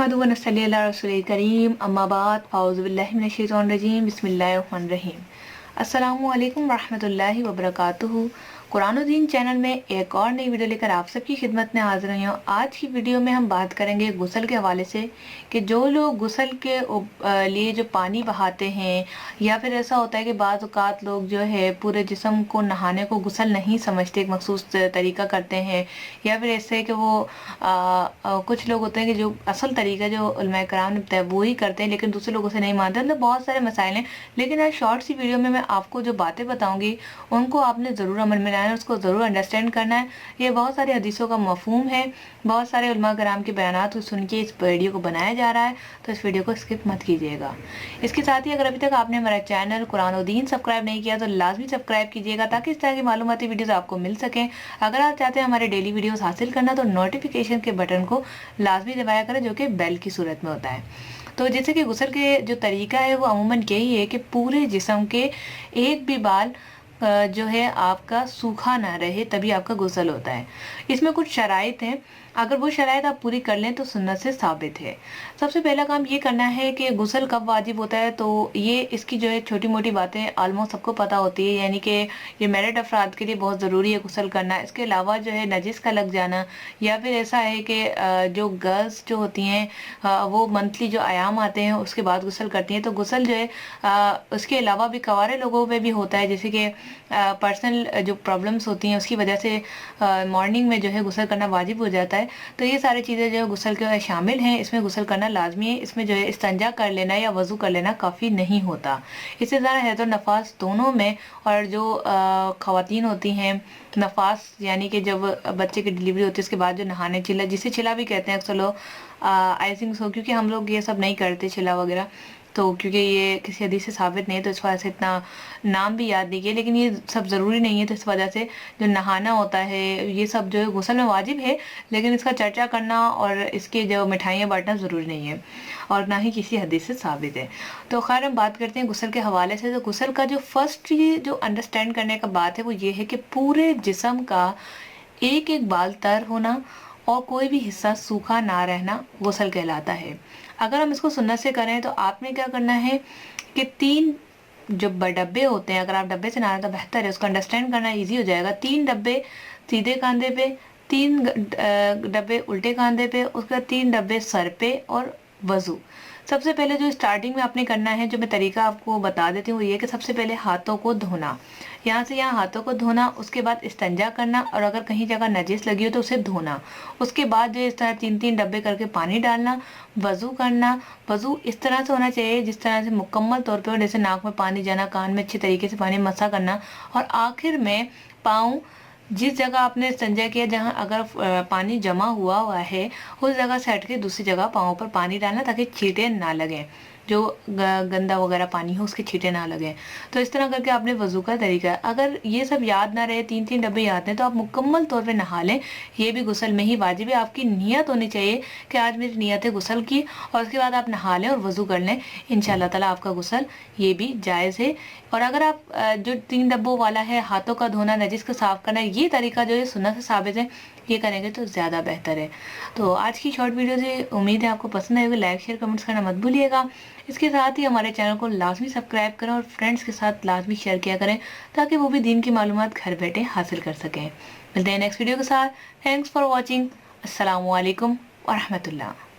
नहमदुहु व नसल्ली अला रसूलिल करीम अम्मा बाद फ़ाऊज़ु बिल्लाहि मिनश शैतानिर रजीम बिस्मिल्लाहिर रहमानिर रहीम। अस्सलामु अलैकुम व रहमतुल्लाहि व बरकातुहू। कुरान ओ दीन चैनल में एक और नई वीडियो लेकर आप सबकी खिदमत में हाजिर हुई हूँ। आज की वीडियो में हम बात करेंगे गुस्ल के हवाले से कि जो लोग गुस्ल के लिए जो पानी बहाते हैं, या फिर ऐसा होता है कि बाज़ औक़ात लोग जो है पूरे जिस्म को नहाने को गुस्ल नहीं समझते, एक मखसूस तरीका करते हैं, या फिर ऐसे कि वो कुछ लोग होते हैं कि जो असल तरीका जो उलमाए कराम ने बताया वो ही करते हैं, लेकिन दूसरे लोगों से नहीं मानते। मतलब बहुत सारे मसाइल हैं, लेकिन आज शॉर्ट सी वीडियो में मैं आपको जो बातें बताऊंगी उनको आपने ज़रूर अमल में लाना है, उसको ज़रूर अंडरस्टैंड करना है। ये बहुत सारे हदीसों का मफ़हूम है, बहुत सारे उलमा कराम के बयानात को सुन के इस वीडियो को बनाया जा रहा है, तो इस वीडियो को स्किप मत कीजिएगा। इसके साथ ही अगर अभी तक आपने हमारा चैनल कुरान ओ दीन सब्सक्राइब नहीं किया तो लाजमी सब्सक्राइब कीजिएगा, ताकि इस तरह की मालूमाती वीडियोज़ आपको मिल सकें। अगर आप चाहते हैं हमारे डेली वीडियोज़ हासिल करना तो नोटिफिकेशन के बटन को लाजमी दबाया करें, जो कि बेल की सूरत में होता है। तो जैसे कि गुस्ल के जो तरीका है वो अमूमन यही है कि पूरे जिस्म के एक भी बाल जो है आपका सूखा ना रहे, तभी आपका गुस्ल होता है। इसमें कुछ शराइत हैं, अगर वो शराइत आप पूरी कर लें तो सुन्नत से साबित है। सबसे पहला काम ये करना है कि गुस्ल कब वाजिब होता है, तो ये इसकी जो है छोटी मोटी बातें ऑलमोस्ट सबको पता होती है, यानी कि ये मैरिड अफराद के लिए बहुत ज़रूरी है गुस्ल करना। इसके अलावा जो है नजिस का लग जाना, या फिर ऐसा है कि जो गर्ल्स जो होती हैं वो मंथली जो आयाम आते हैं उसके बाद गुस्ल करती हैं, तो गुस्ल जो है उसके अलावा भी कवारे लोगों में भी होता है, जैसे कि पर्सनल जो प्रॉब्लम्स होती हैं उसकी वजह से मॉर्निंग में जो है गुस्ल करना वाजिब हो जाता है। तो ये सारी चीज़ें जो है गुस्ल के शामिल हैं, इसमें गुस्ल करना लाजमी है। इसमें जो है इस्तिंजा कर लेना या वज़ू कर लेना काफ़ी नहीं होता। इससे ज़्यादा हैज़ और नफास दोनों में, और जो ख़वातीन होती हैं नफास यानी कि जब बच्चे की डिलीवरी होती है उसके बाद जो नहाने चिल्ला, जिसे चिल्ला भी कहते हैं अक्सर लोग, आई थिंक सो, क्योंकि हम लोग ये सब नहीं करते चिल्ला वगैरह, तो क्योंकि ये किसी हदीस से साबित नहीं है तो इस वजह से इतना नाम भी याद नहीं किया, लेकिन ये सब ज़रूरी नहीं है। तो इस वजह से जो नहाना होता है ये सब जो है गुस्ल में वाजिब है, लेकिन इसका चर्चा करना और इसके जो मिठाइयाँ बांटना ज़रूरी नहीं है, और ना ही किसी हदीस से साबित है। तो खैर हम बात करते हैं गुस्ल के हवाले से। तो गुस्ल का जो फर्स्ट ये जो अंडरस्टैंड करने का बात है वो ये है कि पूरे जिस्म का एक एक बाल तर होना और कोई भी हिस्सा सूखा ना रहना गुस्ल कहलाता है। अगर हम इसको सुन्नत से करें तो आपने क्या करना है कि 3 जो डब्बे होते हैं, अगर आप डब्बे से नहाना तो बेहतर है, उसको अंडरस्टैंड करना इजी हो जाएगा। 3 डब्बे सीधे कंधे पे, 3 डब्बे उल्टे कंधे पे, उसके बाद 3 डब्बे सर पे, और वज़ू। सबसे पहले जो स्टार्टिंग में आपने करना है, जो मैं तरीका आपको बता देती हूँ, वो ये कि सबसे पहले हाथों को धोना, यहाँ से यहाँ हाथों को धोना, उसके बाद इस्तिंजा करना, और अगर कहीं जगह नजिस लगी हो तो उसे धोना। उसके बाद जो इस तरह 3-3 डब्बे करके पानी डालना, वज़ू करना। वज़ू इस तरह से होना चाहिए जिस तरह से मुकम्मल तौर पे, जैसे नाक में पानी जाना, कान में अच्छी तरीके से पानी मसा करना, और आखिर में पाँव जिस जगह आपने इस्तिंजा किया, जहाँ अगर पानी जमा हुआ है उस जगह से हट के दूसरी जगह पाँव पर पानी डालना, ताकि छींटे ना लगें, जो गंदा वगैरह पानी हो उसके छींटे ना लगें। तो इस तरह करके आपने वज़ू का तरीका है। अगर ये सब याद ना रहे, 3-3 डब्बे याद हैं, तो आप मुकम्मल तौर पे नहा लें, ये भी गुस्ल में ही वाजिब है। आपकी नियत होनी चाहिए कि आज मेरी नियत है गुस्ल की, और उसके बाद आप नहा लें और वज़ू कर लें, इंशाअल्लाह ताला आपका गुस्ल ये भी जायज़ है। और अगर आप जो 3 डब्बों वाला है, हाथों का धोना, नजिस को साफ़ करना, ये तरीका जो है सुन्नत से साबित है, ये करेंगे तो ज़्यादा बेहतर है। तो आज की शॉर्ट वीडियो से उम्मीद है आपको पसंद आएगी। लाइक शेयर कमेंट्स करना मत भूलिएगा। इसके साथ ही हमारे चैनल को लाजमी सब्सक्राइब करें और फ्रेंड्स के साथ लाजमी शेयर किया करें, ताकि वो भी दीन की मालूमात घर बैठे हासिल कर सकें। मिलते हैं नेक्स्ट वीडियो के साथ। Thanks for watching. अस्सलामु अलैकुम व रहमतुल्लाह।